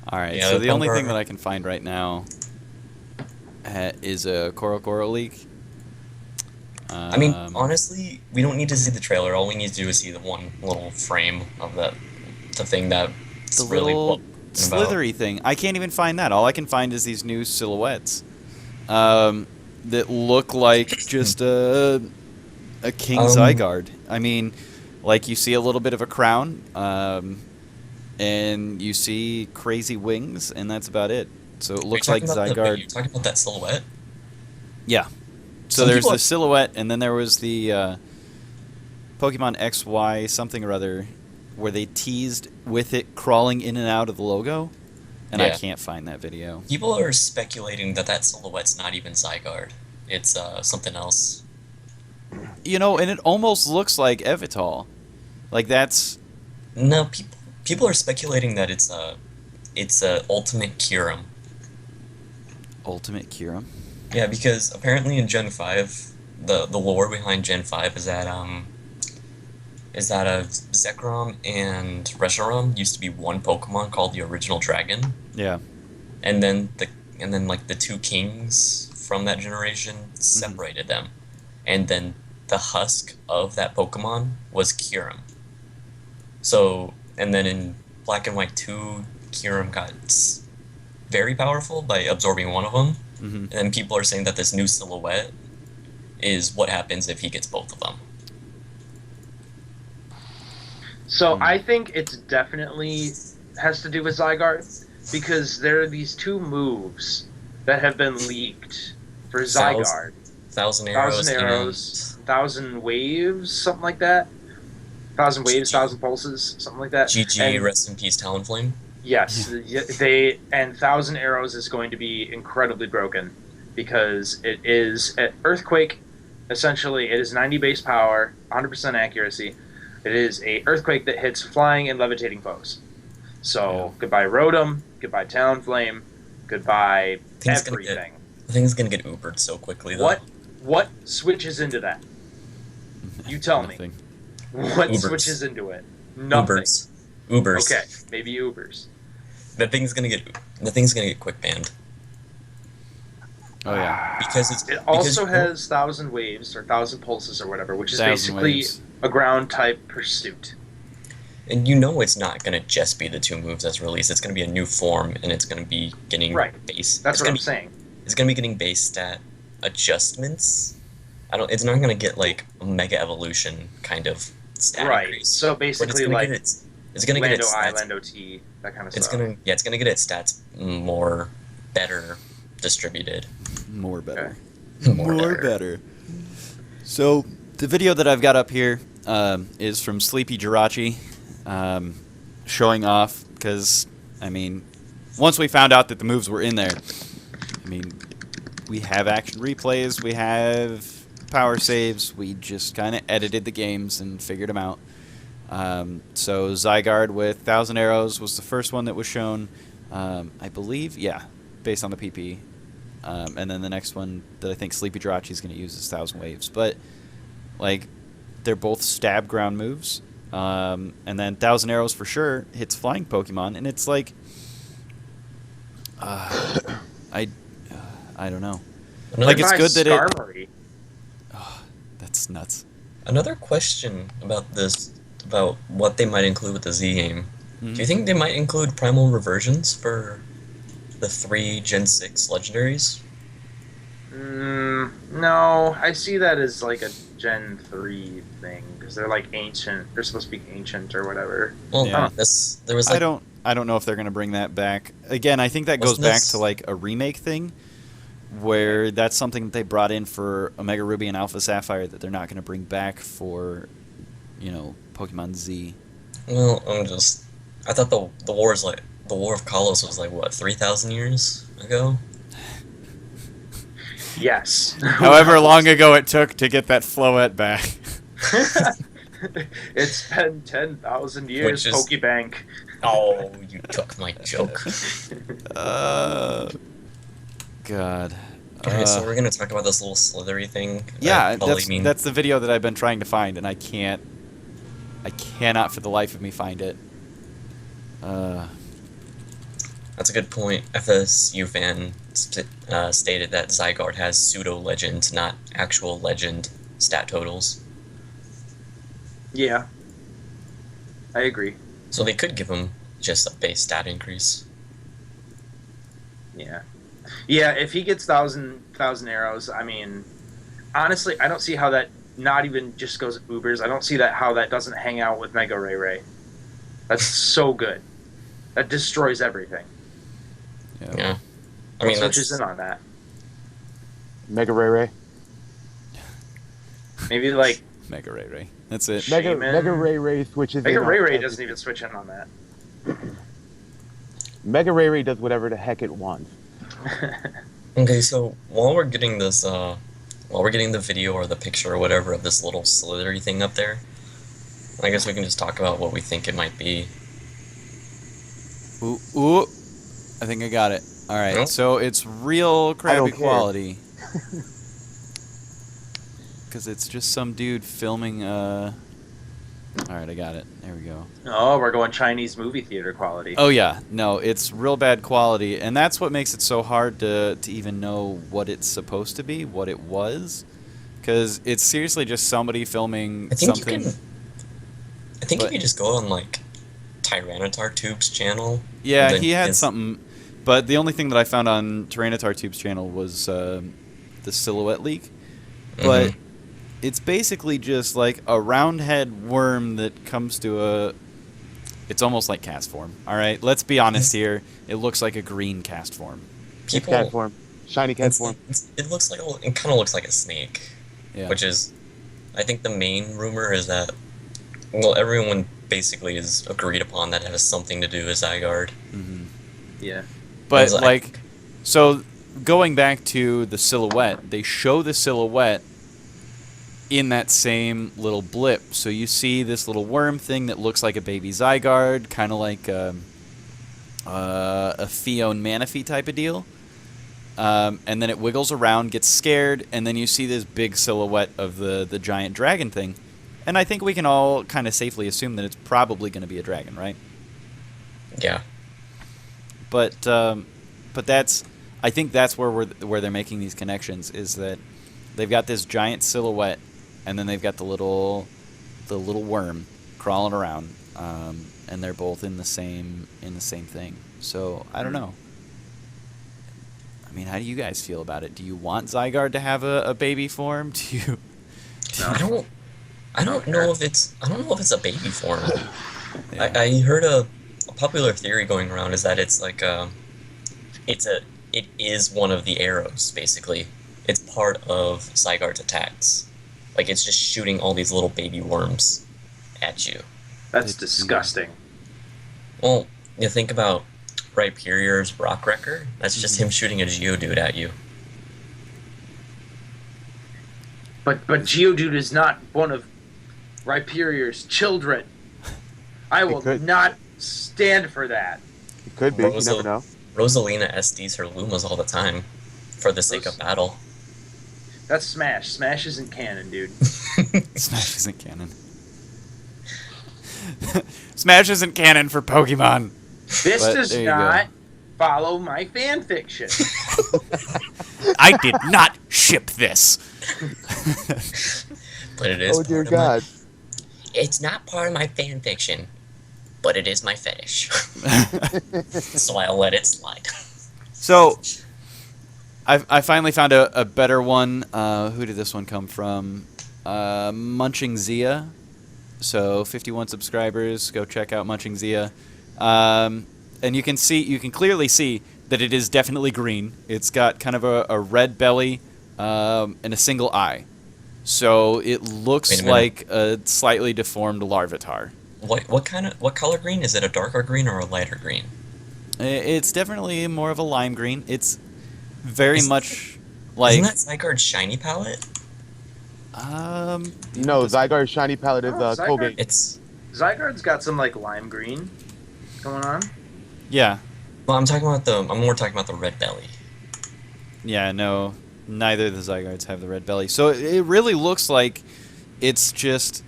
All right, Yeah, so the the only thing Thunder. that I can find right now is a Korokoro leak. I mean, Um, honestly, we don't need to see the trailer. All we need to do is see the one little frame of the thing the that's really what little we're talking about. slithery thing. I can't even find that. All I can find is these new silhouettes that look like just a King Um, Zygarde. I mean, like you see a little bit of a crown, and you see crazy wings, and that's about it. So it are you looks like talking about the? Wait, Zygarde. you're talking about that silhouette? Yeah. So Some there's people the are. silhouette, and then there was the Pokemon XY something or other, where they teased with it crawling in and out of the logo, and I Yeah, can't find that video. people are speculating that that silhouette's not even Zygarde. It's something else. You know, and it almost looks like Evital. Like that's No, people are speculating that it's Ultimate Kyurem. Ultimate Kyurem. Yeah, because apparently in Gen 5, the lore behind Gen 5 is that Zekrom and Reshiram used to be one Pokemon called the Original Dragon, Yeah. and then like the two kings from that generation Hmm. separated them, and then the husk of that Pokemon was Kyurem. So, and then in Black and White 2, Kyurem got very powerful by absorbing one of them, Hmm. and then people are saying that this new silhouette is what happens if he gets both of them. So Mm. I think it's definitely has to do with Zygarde because there are these two moves that have been leaked for Thousand, Zygarde. thousand Thousand arrows and arrows, thousand waves, something like that. Thousand waves, GG, thousand pulses, something like that. GG, And rest in peace, Talonflame. yes, Yeah. they and thousand arrows is going to be incredibly broken because it is an earthquake. Essentially, it is 90 base power, 100% accuracy. It is a earthquake that hits flying and levitating foes. Yeah. So goodbye Rotom, goodbye Talonflame, goodbye Thing's gonna get everything. thing's gonna get Ubered so quickly though. What switches into that? You tell me. Nothing. What Ubers, switches into it? Nothing. Ubers, Ubers. Okay, maybe Ubers. The thing's gonna get quick banned Oh yeah. because it's It because also you know has thousand waves or thousand pulses or whatever, which is Thousand basically waves. a ground type pursuit. and you know it's not gonna just be the two moves that's released. It's gonna be a new form and it's gonna be getting Right. base. That's It's what gonna I'm be saying. it's gonna be getting base stat adjustments. I don't. It's not gonna get like a mega evolution kind of stat Right. increase, So but it's basically gonna get like its. It's gonna get Lando its I, stats. Lando T, that kind of It's stuff. gonna yeah. It's gonna get its stats more better distributed. More Okay. better. More More better. better. So the video that I've got up here is from Sleepy Jirachi, showing off because I mean, once we found out that the moves were in there, I mean, we have action replays, we have power saves, we just kind of edited the games and figured them out. So Zygarde with Thousand Arrows was the first one that was shown, I believe, yeah, based on the PP. And then the next one that I think Sleepy Jirachi is going to use is Thousand Waves. But, like, they're both stab ground moves. And then Thousand Arrows for sure hits flying Pokemon. And it's like, uh, I, I don't know. Another Like, it's Goodbye good that it... Skarmory. Oh, that's nuts. another question about this about what they might include with the Z game. Mhm. Do you think they might include primal reversions for the three Gen 6 legendaries? No, I see that as like a Gen 3 thing because they're like ancient. They're supposed to be ancient or whatever. Well, Yeah. there was like I don't know if they're going to bring that back. Again, I think that goes wasn't back this to like a remake thing where that's something that they brought in for Omega Ruby and Alpha Sapphire that they're not going to bring back for, you know, Pokemon Z. well, I thought the War of Kalos was like what 3,000 years ago. Yes. However long ago it took to get that Floette back. It's been 10,000 years, Which is- Pokebank. Oh, you took my joke. God. Okay, so we're gonna talk about this little slithery thing. Yeah, Probably that's the video that I've been trying to find, and I cannot for the life of me find it. That's a good point. FSU fan stated that Zygarde has pseudo-legend, not actual legend stat totals. Yeah, I agree. So they could give him just a base stat increase. Yeah, yeah. If he gets thousand arrows, I mean, honestly, I don't see how that not even just goes Ubers. I don't see that how that doesn't hang out with Mega Ray Ray. That's so good. That destroys everything. Yeah. I mean, Switches in on that. Mega Ray Ray. Maybe like Mega Ray Ray. That's it. Mega Ray Ray switches Mega in Ray on Ray everything. doesn't even switch in on that. Mega Ray Ray does whatever the heck it wants. Okay, so while we're getting this, while we're getting the video or the picture or whatever of this little slithery thing up there, I guess we can just talk about what we think it might be. Ooh. I think I got it. All right. Nope. So it's real crappy don't care. quality. Because it's just some dude filming. All right, I got it. There we go. Oh, we're going Chinese movie theater quality. Oh yeah, no, it's real bad quality, and that's what makes it so hard to even know what it's supposed to be, what it was, because it's seriously just somebody filming I think something. I think But- you could just go on like Tyranitar Tube's channel. Yeah, and then he had his- something, but the only thing that I found on Tyranitar Tube's channel was the silhouette leak, but. Mhm. It's basically just like a round head worm that comes to a... It's almost like cast form. All right, let's be honest here. It looks like a green cast form. people. Cat form. Shiny cat It's, form. it looks like it kind of looks like a snake, Yeah. which is, I think the main rumor is that, well, everyone basically is agreed upon that it has something to do with Zygarde. hmm Yeah. But It's like- like, so going back to the silhouette, they show the silhouette in that same little blip. So you see this little worm thing that looks like a baby Zygarde, kind of like a Fion Manaphy type of deal. And then it wiggles around, gets scared, and then you see this big silhouette of the giant dragon thing. And I think we can all kind of safely assume that it's probably going to be a dragon, right? Yeah. But that's, I think that's where they're making these connections, is that they've got this giant silhouette, and then they've got the little worm crawling around, and they're both in the same thing. So I don't know. I mean, how do you guys feel about it? Do you want Zygarde to have a baby form? Do you? No. I don't know if it's a baby form. Yeah. I heard a popular theory going around is that it's like it is one of the arrows, basically. It's part of Zygarde's attacks. Like, it's just shooting all these little baby worms at you. That's disgusting. Well, you think about Rhyperior's Rock Wrecker, that's just him shooting a Geodude at you. But Geodude is not one of Rhyperior's children. I will could. not stand for that. It could be. You never know. Rosalina SDs her Lumas all the time for the sake of battle. That's Smash. Smash isn't canon, dude. Smash isn't canon. Smash isn't canon for Pokemon. This But does there you go. not follow my fan fiction. I did not ship this. But it is Oh dear part of my- God. It's not part of my fan fiction, but it is my fetish. So I'll let it slide. So, I finally found a better one. Who did this one come from? Munching Zia. So 51 subscribers. Go check out Munching Zia. And you can clearly see that it is definitely green. It's got kind of a red belly and a single eye. So it looks Wait a minute. like a slightly deformed Larvitar. What color green? Is it a darker green or a lighter green? It's definitely more of a lime green. It's very Isn't- much like Isn't that Zygarde's shiny palette? No, Zygarde's shiny palette is Oh, Zygarde- Colgate. It's Zygarde's got some like lime green going on. yeah. well, I'm more talking about the red belly. Yeah, no, neither of the Zygardes have the red belly. So it really looks like it's just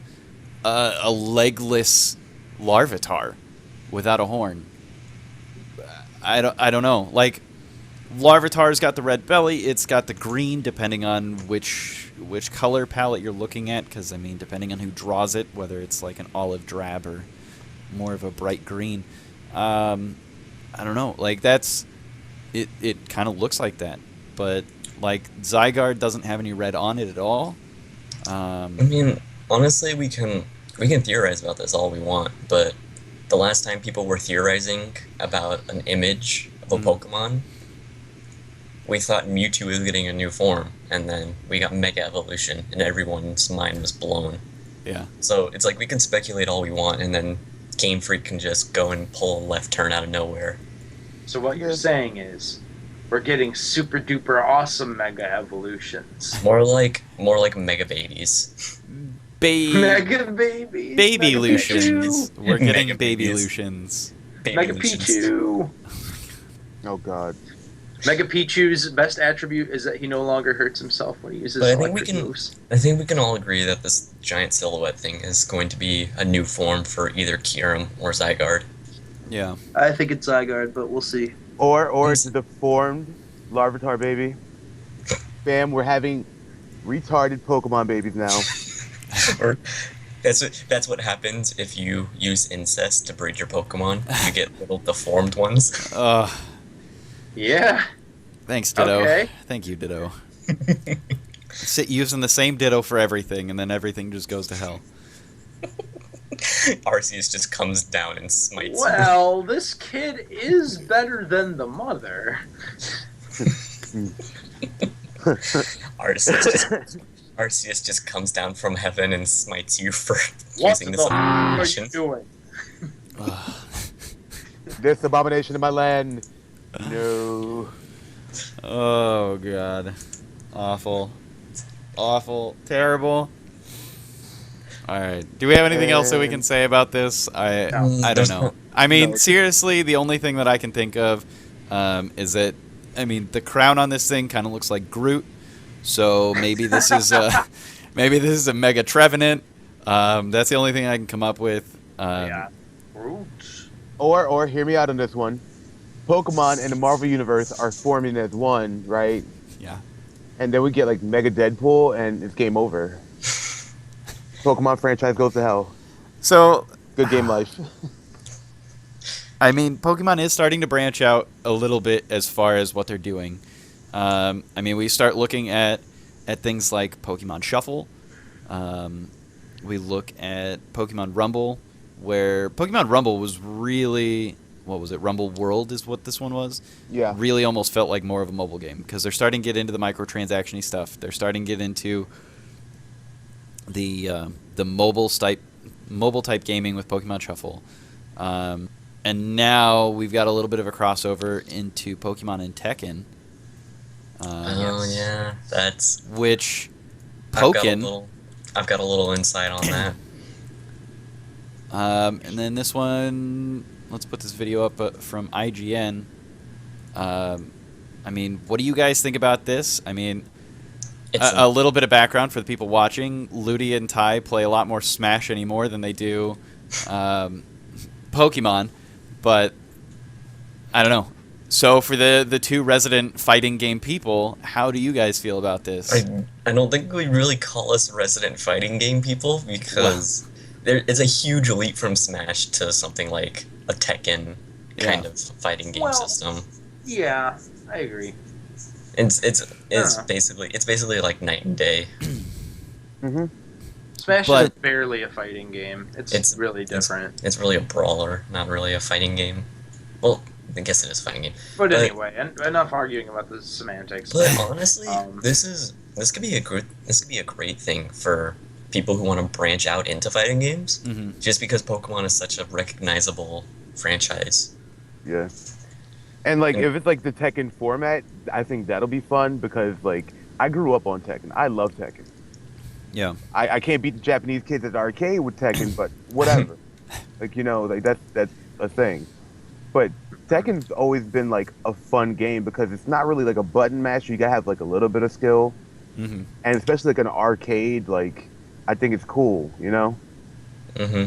a legless Larvitar without a horn. I don't know. Like, Larvitar's got the red belly. It's got the green, depending on which color palette you're looking at. Because I mean, depending on who draws it, whether it's like an olive drab or more of a bright green. I don't know. Like that's it. It kind of looks like that, but like Zygarde doesn't have any red on it at all. I mean, honestly, we can theorize about this all we want, but the last time people were theorizing about an image of a Pokemon, we thought Mewtwo was getting a new form, and then we got Mega Evolution, and everyone's mind was blown. Yeah. So it's like we can speculate all we want, and then Game Freak can just go and pull a left turn out of nowhere. So what you're saying is, we're getting super duper awesome Mega Evolutions. More like Mega Babies. Mega Babies. Baby Mega Lutions. Pikachu. We're getting Mega Baby Babies. Lutions. Mega Pichu. Oh God. Mega Pichu's best attribute is that he no longer hurts himself when he uses But I think we electric can- moves. I think we can all agree that this giant silhouette thing is going to be a new form for either Kyurem or Zygarde. Yeah. I think it's Zygarde, but we'll see. Or it's the formed Larvitar baby. Bam, we're having retarded Pokemon babies now. Or that's what happens if you use incest to breed your Pokemon. You get little deformed ones. Yeah. Thanks, Ditto. Okay. Thank you, Ditto. Sit using the same Ditto for everything, and then everything just goes to hell. Arceus just comes down and smites. Well, this kid is better than the mother. Arceus just comes down from heaven and smites you for What using the this f*** are abomination. you doing? This abomination in my land. No. Oh, God. Awful. Awful. Terrible. Alright. Do we have anything else that we can say about this? I don't There's know. no- I mean, No. seriously, the only thing that I can think of is that, I mean, the crown on this thing kind of looks like Groot. So maybe this is a, maybe this is a Mega Trevenant. That's the only thing I can come up with. Yeah. Roots. Or hear me out on this one. Pokemon in the Marvel Universe are forming as one, right? Yeah. And then we get like Mega Deadpool and it's game over. Pokemon franchise goes to hell. So, Good game life. I mean, Pokemon is starting to branch out a little bit as far as what they're doing. I mean, we start looking at things like Pokemon Shuffle. We look at Pokemon Rumble, where Pokemon Rumble was really, what was it? Rumble World is what this one was. Yeah. Really almost felt like more of a mobile game because they're starting to get into the microtransaction-y stuff. They're starting to get into the mobile type gaming with Pokemon Shuffle. And now we've got a little bit of a crossover into Pokemon and Tekken. Oh yeah, that's Which I've Pokken. got a little insight on that. And then this one, let's put this video up from IGN. I mean, what do you guys think about this? I mean, It's a little bit of background for the people watching. Ludi and Ty play a lot more Smash anymore than they do Pokemon, but I don't know. So for the two resident fighting game people, how do you guys feel about this? I don't think we really call us resident fighting game people because it's a huge leap from Smash to something like a Tekken kind of fighting game Well, system. Yeah, I agree. It's Yeah. basically like night and day. Mm-hmm. Smash But- is barely a fighting game. It's really different. It's really a brawler, not really a fighting game. Well, I guess it is a fighting game. But anyway, enough arguing about the semantics. But honestly, Um, this could be a great thing for people who want to branch out into fighting games. Mhm. Just because Pokemon is such a recognizable franchise. Yeah. And like Yeah. if it's like the Tekken format, I think that'll be fun because like I grew up on Tekken. I love Tekken. Yeah. I can't beat the Japanese kids at the arcade with Tekken, but whatever. Like like that's a thing. But Tekken's always been like a fun game because it's not really like a button masher. You gotta have like a little bit of skill, Mm-hmm. and especially like an arcade. Like I think it's cool, you know. Mm-hmm.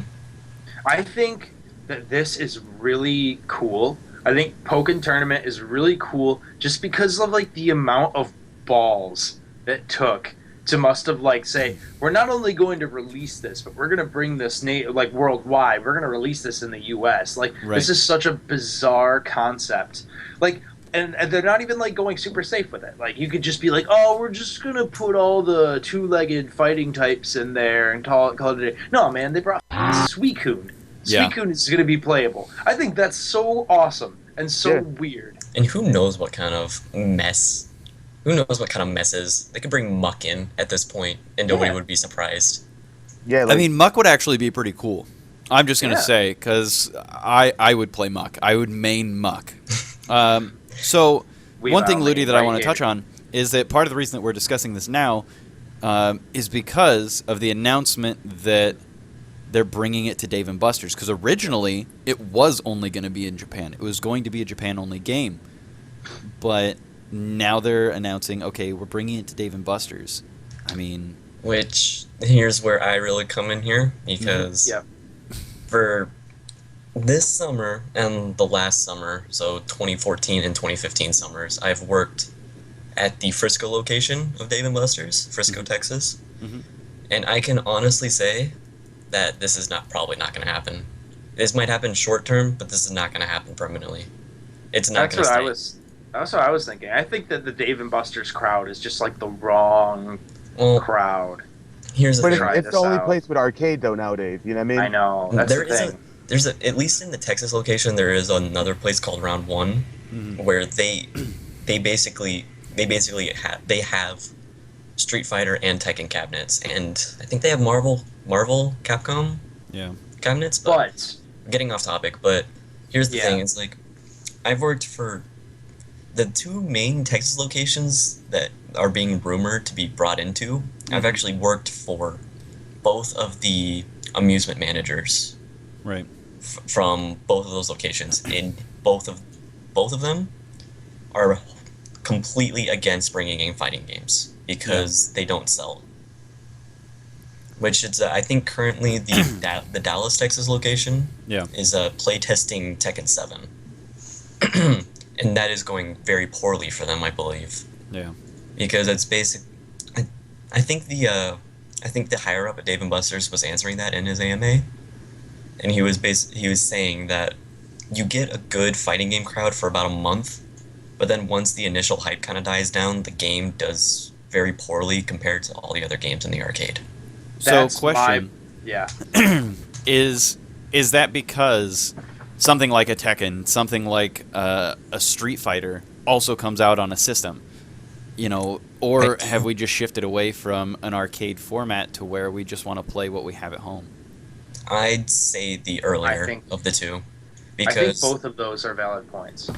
I think that this is really cool I think Pokken Tournament is really cool just because of like the amount of balls it took to must have like say we're not only going to release this, but we're going to bring this like worldwide. We're going to release this in the U.S. Like Right. this is such a bizarre concept. Like. And they're not even like going super safe with it. Like you could just be like, oh, we're just gonna put all the two-legged fighting types in there and call it a day. No, man, they brought Suicune. Yeah. Suicune is gonna be playable. I think that's so awesome and so Yeah. weird. And who knows what kind of mess? Who knows what kind of messes? They could bring Muck in at this point, and nobody Yeah. would be surprised. Yeah, I mean, Muck would actually be pretty cool. I'm just going to Yeah. say, because I would play Muck. I would main Muck. So, one thing, Ludi, that I want to touch on is that part of the reason that we're discussing this now is because of the announcement that they're bringing it to Dave & Buster's. Because originally, it was only going to be in Japan. It was going to be a Japan-only game. But now they're announcing, okay, we're bringing it to Dave & Buster's. I mean... Which, here's where I really come in here, because Yep. for this summer and the last summer, so 2014 and 2015 summers, I've worked at the Frisco location of Dave & Buster's, Frisco, Texas. Mhm. And I can honestly say that this is probably not going to happen. This might happen short term, but this is not going to happen permanently. It's not That's going to what stay. That's what I was thinking. I think that the Dave and Buster's crowd is just like the wrong Well, crowd. here's the but thing. try it's this the only out. place with arcade though nowadays. You know what I mean? I know. That's There the is thing. there's at least in the Texas location, there is another place called Round One, where they basically have Street Fighter and Tekken cabinets, and I think they have Marvel Capcom Yeah. cabinets. But Getting off topic, but here's the Yeah. thing: it's like I've worked for the two main Texas locations that are being rumored to be brought into. I've actually worked for both of the amusement managers Right. from both of those locations. In both of them are completely against bringing in fighting games because they don't sell. Which is, I think, currently the Dallas, Texas location Yeah. is playtesting Tekken 7. And that is going very poorly for them, I believe, Yeah. because it's basic. I think the higher up at Dave & Buster's was answering that in his AMA, and he was saying that you get a good fighting game crowd for about a month, but then once the initial hype kind of dies down, the game does very poorly compared to all the other games in the arcade. So, that's question. yeah. Is that because something like a Tekken, something like a Street Fighter also comes out on a system? You know, or have we just shifted away from an arcade format to where we just want to play what we have at home? I'd say the earlier I think- of the two, I think because both of those are valid points.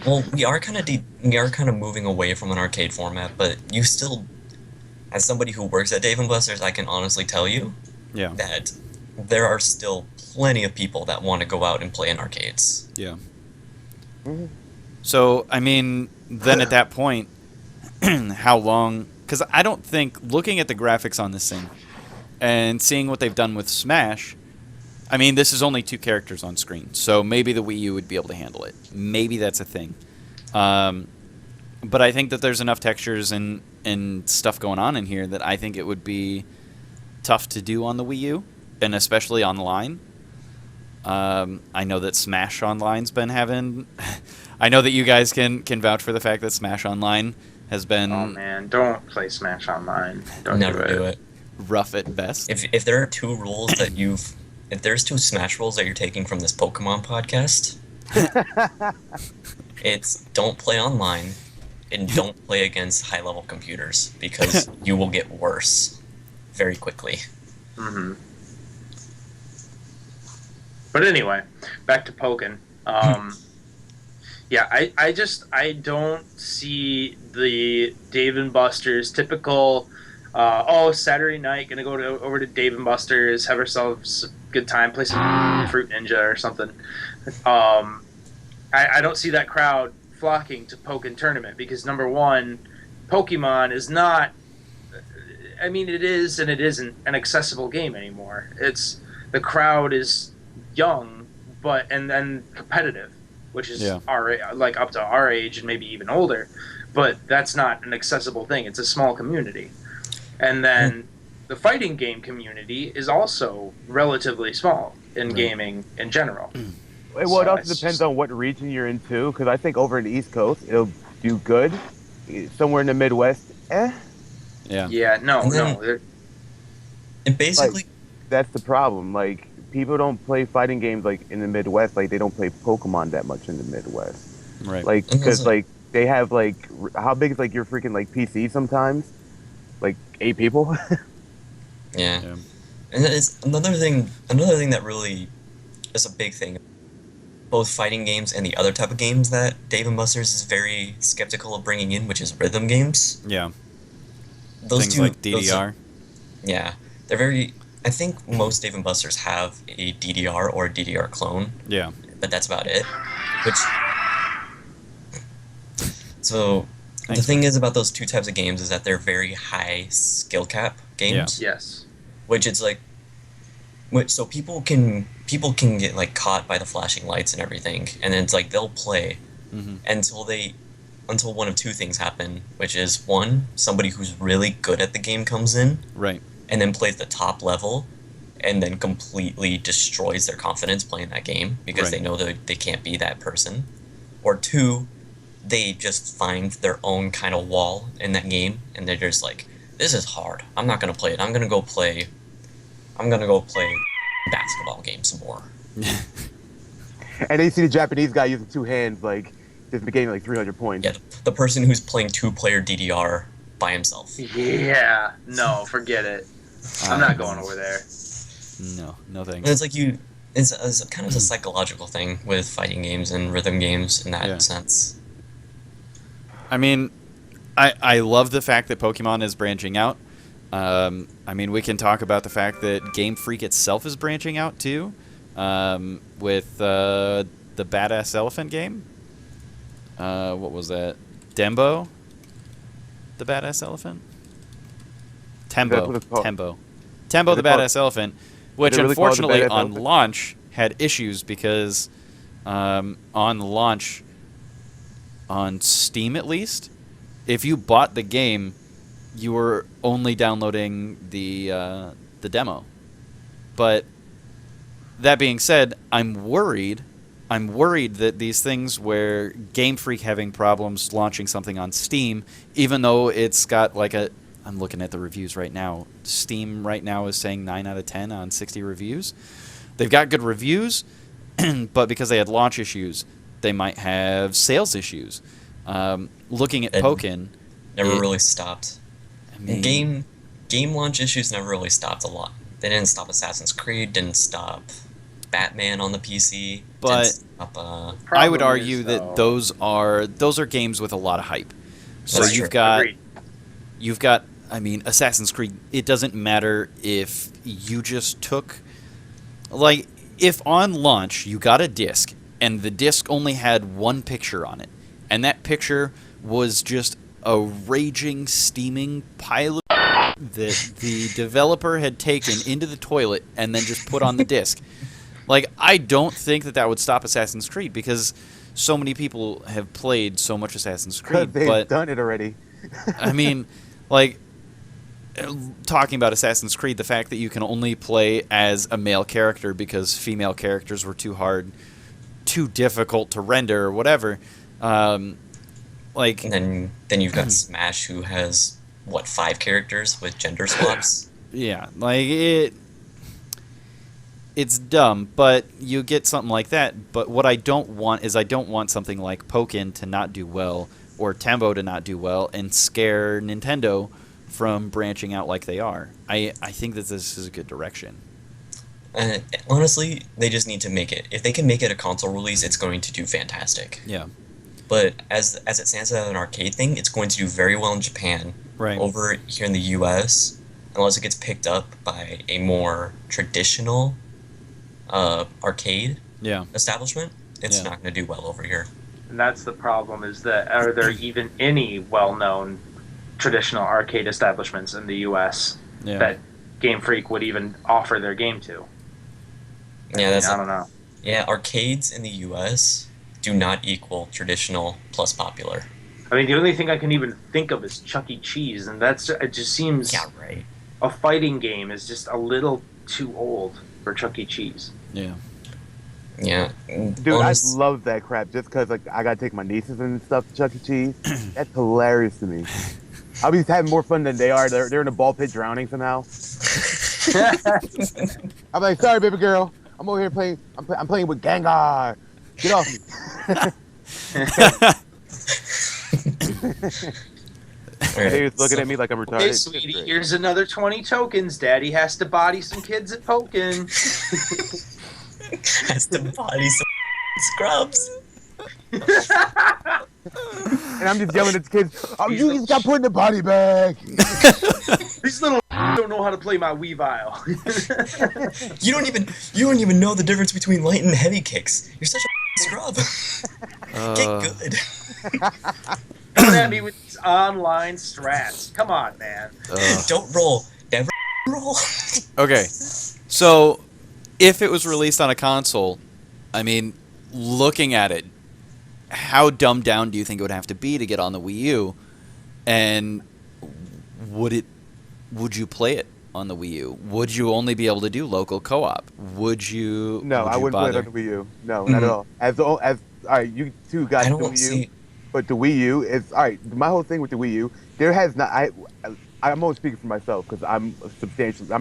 well, we are kind of moving away from an arcade format, but you still, as somebody who works at Dave & Buster's, I can honestly tell you Yeah. that there are still plenty of people that want to go out and play in arcades. Yeah. Mhm. So, I mean, then at that point, how long? Because I don't think, looking at the graphics on this thing and seeing what they've done with Smash, I mean, this is only 2 characters on screen, so maybe the Wii U would be able to handle it. Maybe that's a thing. But I think that there's enough textures and stuff going on in here that I think it would be tough to do on the Wii U, and especially online. I know that Smash Online's been having... I know that you guys can vouch for the fact that Smash Online has been Oh man, don't play Smash Online. Don't Never do it. rough at best. If there are 2 rules that if there's 2 Smash rules that you're taking from this Pokemon podcast, it's don't play online and don't play against high-level computers, because you will get worse very quickly. Mm-hmm. But anyway, back to Pokken. Yeah, I don't see the Dave and Buster's typical. Saturday night, gonna go over to Dave and Buster's, have ourselves a good time, play some Fruit Ninja or something. I don't see that crowd flocking to Pokken Tournament because number one, Pokemon is not. I mean, it is and it isn't an accessible game anymore. The crowd is young, and then competitive. which is Yeah. like up to our age and maybe even older, but that's not an accessible thing. It's a small community. And then the fighting game community is also relatively small in Right. gaming in general. Well, So it also it's depends just- on what region you're in too, because I think over in the East Coast it'll do good. Somewhere in the Midwest, Yeah. Yeah, no, And then- no. they're- And basically, that's the problem. Like people don't play fighting games like in the Midwest. Like they don't play Pokemon that much in the Midwest. Right. Like And because also- like they have like how big is like your freaking like PC sometimes? Like 8 people. yeah. Yeah. And it's another thing that really is a big thing. Both fighting games and the other type of games that Dave & Buster's is very skeptical of bringing in, which is rhythm games. Yeah. Those Things two, like those- DDR. yeah, they're very. I think most Dave & Buster's have a DDR or a DDR clone, Yeah. but that's about it. Which. So, Thanks, the thing is about those two types of games is that they're very high skill cap games. yes. Which it's like, so people can get like caught by the flashing lights and everything, and then it's like they'll play Mm-hmm. until one of two things happen, which is one, somebody who's really good at the game comes in Right. and then plays the top level, and then completely destroys their confidence playing that game because Right. they know that they can't be that person, or two, they just find their own kind of wall in that game, and they're just like, this is hard. I'm not gonna play it. I'm gonna go play basketball game some more. And then you see the Japanese guy using 2 hands, like just getting like 300 points. Yeah, the person who's playing 2-player DDR by himself. Yeah. No, forget it. I'm not going over there. No. No And thanks. it's like it's kind of a psychological thing with fighting games and rhythm games in that Yeah. sense. I mean, I love the fact that Pokemon is branching out. I mean, we can talk about the fact that Game Freak itself is branching out too, with the Badass Elephant game. What was that? Dembo? The Badass Elephant? That's what it's called. Tembo Is the it called- Badass Elephant, which Is it really called the unfortunately Badass on Elephant? launch had issues because on launch, on Steam at least, if you bought the game, you were only downloading the demo. But that being said, I'm worried that these things where Game Freak having problems launching something on Steam, even though it's got like I'm looking at the reviews right now. Steam right now is saying 9 out of 10 on 60 reviews. They've got good reviews, but because they had launch issues, they might have sales issues. Looking at And- Pokken, Never It- really stopped. I mean, Game launch issues never really stopped a lot. They didn't stop Assassin's Creed, didn't stop Batman on the PC, But- didn't stop, I would Problem argue is, that though- those are games with a lot of hype. So That's you've true. Agreed. got I mean Assassin's Creed, it doesn't matter if you just took like if on launch you got a disc and the disc only had one picture on it and that picture was just a raging steaming pile of that the developer had taken into the toilet and then just put on the disc. Like, I don't think that would stop Assassin's Creed because so many people have played so much Assassin's Because Creed. they've But, done it already. I mean, like, talking about Assassin's Creed, the fact that you can only play as a male character because female characters were too hard, too difficult to render or whatever. Like, and then you've got Smash, who has, 5 characters with gender swaps? yeah, like, it's dumb, but you get something like that. But what I don't want is I don't want something like Pokken to not do well or Tembo to not do well and scare Nintendo from branching out like they are. I think that this is a good direction. Honestly, they just need to make it. If they can make it a console release, it's going to do fantastic. Yeah. But as it stands as an arcade thing, it's going to do very well in Japan. Right. Over here in the U.S., unless it gets picked up by a more traditional arcade Yeah. establishment, it's Yeah. not going to do well over here. And that's the problem, is that are there even any well-known traditional arcade establishments in the U.S. Yeah. that Game Freak would even offer their game to? Yeah, that's I don't know. yeah. Arcades in the U.S. do not equal traditional plus popular. I mean, the only thing I can even think of is Chuck E. Cheese, and it just seems Yeah, right. a fighting game is just a little too old for Chuck E. Cheese. Yeah. Yeah. Dude, Honest- I love that crap just because like I gotta take my nieces and stuff to Chuck E. Cheese. That's hilarious to me. I'll be having more fun than they are. They're in a ball pit drowning somehow. I'm like, sorry, baby girl. I'm over here playing. I'm playing with Gengar. Get off me. And they just looking at me like I'm retarded. Okay, It's sweetie, great. here's another 20 tokens. Daddy has to body some kids at Pokin. Has to body some scrubs. And I'm just yelling at the kids. Oh, you just got put in the body bag. These little don't know how to play my Weavile. You don't even know the difference between light and heavy kicks. You're such a scrub. Get good. Coming at me with these online strats. Come on, man. Don't roll. Never roll. Okay, so if it was released on a console, I mean, looking at it, how dumbed down do you think it would have to be to get on the Wii U? And would you play it on the Wii U? Would you only be able to do local co-op? Would you? No, would I you wouldn't play bother? it on the Wii U. No, not at all. As all right, you two guys I the don't Wii U, see. but the Wii U is all right. My whole thing with the Wii U, there has not. I'm only speaking for myself because I'm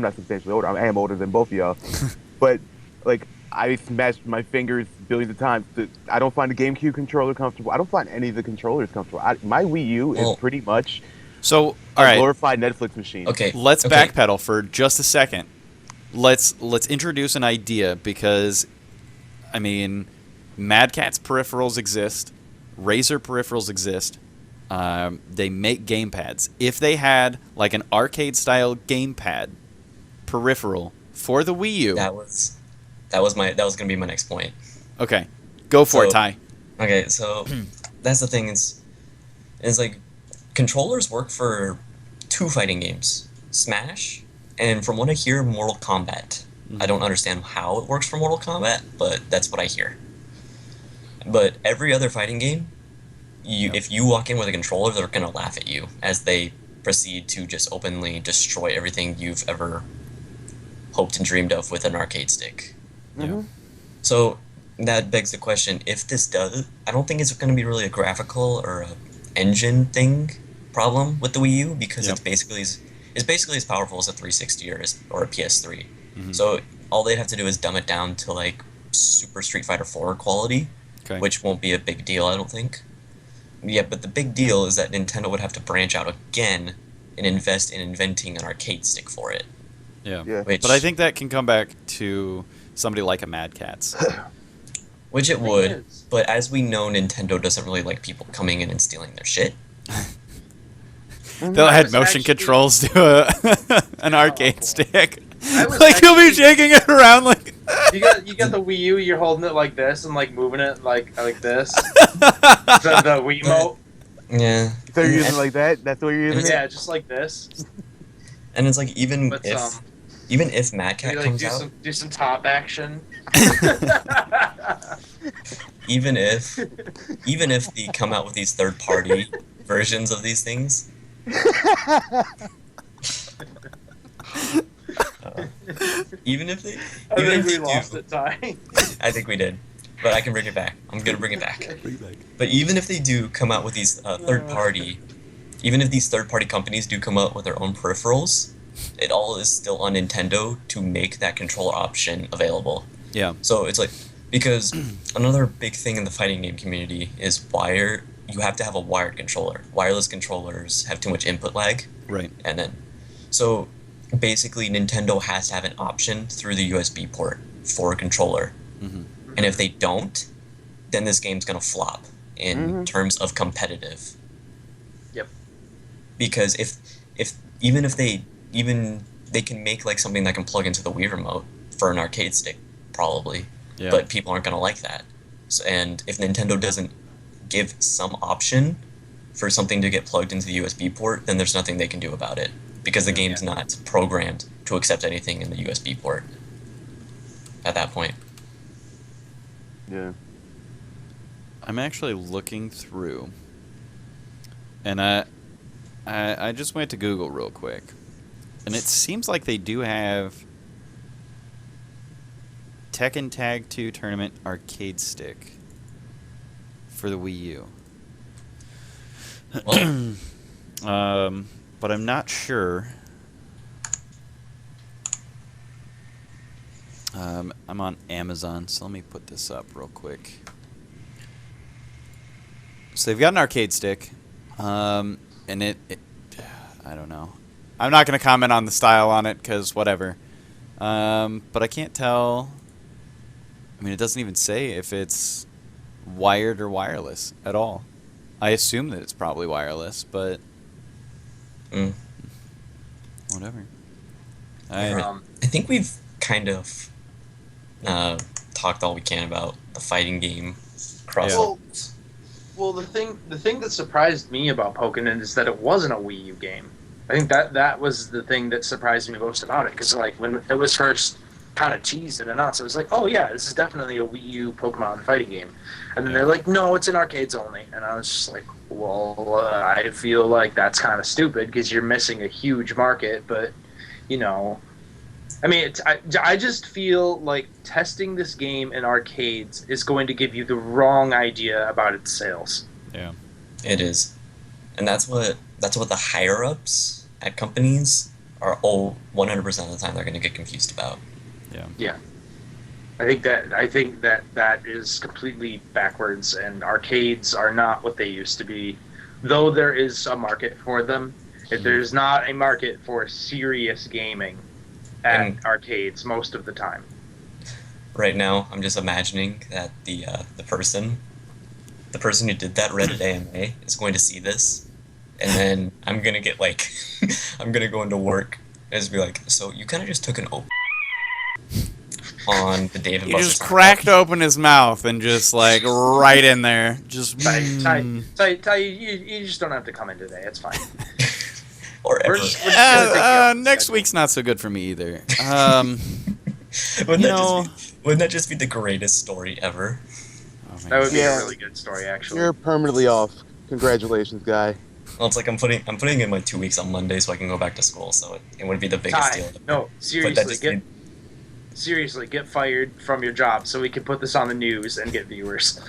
not substantially older. I am older than both of y'all, but like I smashed my fingers billions of times. I don't find the GameCube controller comfortable. I don't find any of the controllers comfortable. My Wii U is pretty much So, all a right, glorified Netflix machine. Okay. let's okay. backpedal for just a second. Let's introduce an idea because, I mean, Mad Catz peripherals exist, Razer peripherals exist. They make gamepads. If they had like an arcade-style gamepad peripheral for the Wii U, That was gonna be my next point. okay, go for it, So- Ty. Okay, so that's the thing is like controllers work for two fighting games, Smash, and from what I hear, Mortal Kombat. I don't understand how it works for Mortal Kombat, but that's what I hear. But every other fighting game, if you walk in with a controller, they're gonna laugh at you as they proceed to just openly destroy everything you've ever hoped and dreamed of with an arcade stick. Yeah. So that begs the question: if this does, I don't think it's going to be really a graphical or a engine thing problem with the Wii U because Yep. it's basically as powerful as a 360 or a PS3. Mhm. So all they'd have to do is dumb it down to like Super Street Fighter 4 quality, Okay. which won't be a big deal, I don't think. Yeah, but the big deal is that Nintendo would have to branch out again and invest in inventing an arcade stick for it. Yeah. Yeah. Which, But I think that can come back to somebody like a Mad Catz. which it Thing would, is- but as we know, Nintendo doesn't really like people coming in and stealing their shit. They'll I add was motion actually- controls to an arcade cool. stick. I was Like you'll be actually- shaking it around like. You got the Wii U. You're holding it like this and like moving it like this. the Wiimote. Yeah. So you're using it like that? That's the way you're using it? Yeah, just like this. And it's like even But if Mad Cat you, like comes out, do some top action. even if they come out with these third party versions of these things, even if they I even think if we they lost do, it, Ty. I think we did, but I can bring it back. I'm gonna bring it back. But even if they do come out with these third party, even if these third party companies do come out with their own peripherals, it all is still on Nintendo to make that controller option available. Yeah. So it's like, because another big thing in the fighting game community is you have to have a wired controller. Wireless controllers have too much input lag, Right. and then, so basically Nintendo has to have an option through the USB port for a controller. Mhm. And if they don't, then this game's gonna flop in terms of competitive. Yep. Because if even if they can make like something that can plug into the Wii remote for an arcade stick, probably. Yeah. But people aren't gonna like that. So, and if Nintendo doesn't give some option for something to get plugged into the USB port, then there's nothing they can do about it because the game's not programmed to accept anything in the USB port at that point. Yeah. I'm actually looking through, and I just went to Google real quick, and it seems like they do have Tekken Tag 2 Tournament arcade stick for the Wii U. Well, But I'm not sure. I'm on Amazon, so let me put this up real quick. So they've got an arcade stick, and it I don't know. I'm not going to comment on the style on it because whatever. But I can't tell. I mean, it doesn't even say if it's wired or wireless at all. I assume that it's probably wireless, but whatever. I think we've kind of talked all we can about the fighting game crossover. Well, the thing that surprised me about Pokémon is that it wasn't a Wii U game. I think that was the thing that surprised me most about it, because like when it was first kind of teased and announced, it was like, oh yeah, this is definitely a Wii U Pokemon fighting game, and then they're like, no, it's in arcades only, and I was just like, well, I feel like that's kind of stupid because you're missing a huge market, but you know. I mean, I just feel like testing this game in arcades is going to give you the wrong idea about its sales. Yeah. It is, and that's what the higher ups at companies are all 100% of the time they're going to get confused about. Yeah. Yeah. I think that is completely backwards, and arcades are not what they used to be. Though there is a market for them, there's not a market for serious gaming at arcades most of the time. Right now, I'm just imagining that the person who did that Reddit AMA is going to see this, and then I'm gonna get like, I'm gonna go into work and just be like, so you kind of just took an open on the Dave and He Buster's just cracked open his mouth and just like right in there, just. Ty, you just don't have to come in today. It's fine. or ever. We're just gonna take you off the Next schedule. week's not so good for me either. Wouldn't that just be the greatest story ever? Oh, man. That would be Yeah. a really good story, actually. You're permanently off. Congratulations, guy. Well, it's like I'm putting in my 2 weeks on Monday so I can go back to school. So it would be the biggest Ty, deal. Ever. no, But that seriously, get fired from your job so we can put this on the news and get viewers.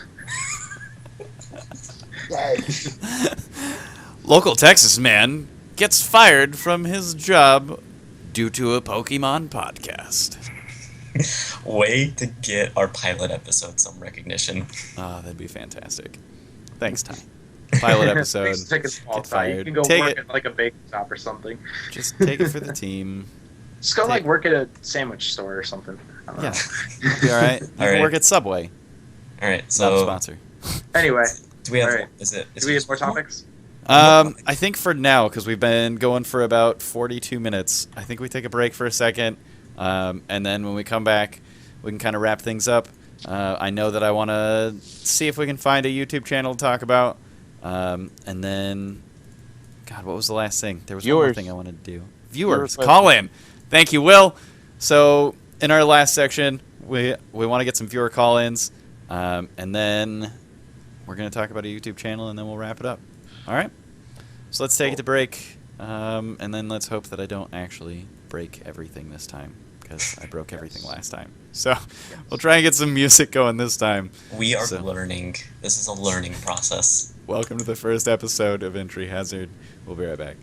Local Texas man gets fired from his job due to a Pokemon podcast. way to get our pilot episode some recognition. Oh, that'd be fantastic. Thanks, Ty. Pilot episode. Please take a small Get Ty. You fired. can go Take work it. at like a bake shop or something. Just take it for the team. Just go Take- like work at a sandwich store or something. I don't Yeah. know. You'll be all right. You can Alright. work at Subway. All right, Not a so sponsor. Anyway, do we have? Alright. Do do we have more topics? I think for now, because we've been going for about 42 minutes, I think we take a break for a second, and then when we come back, we can kind of wrap things up. I know that I want to see if we can find a YouTube channel to talk about, and then, God, what was the last thing? There was one more Viewers. thing I wanted to do. Viewers, Viewer call in. Thank you, Will. So in our last section, we want to get some viewer call-ins, and then we're going to talk about a YouTube channel, and then we'll wrap it up. All right? So let's take it to break, and then let's hope that I don't actually break everything this time, because I broke everything last time. So we'll try and get some music going this time. We are So- learning. This is a learning process. Welcome to the first episode of Entry Hazard. We'll be right back.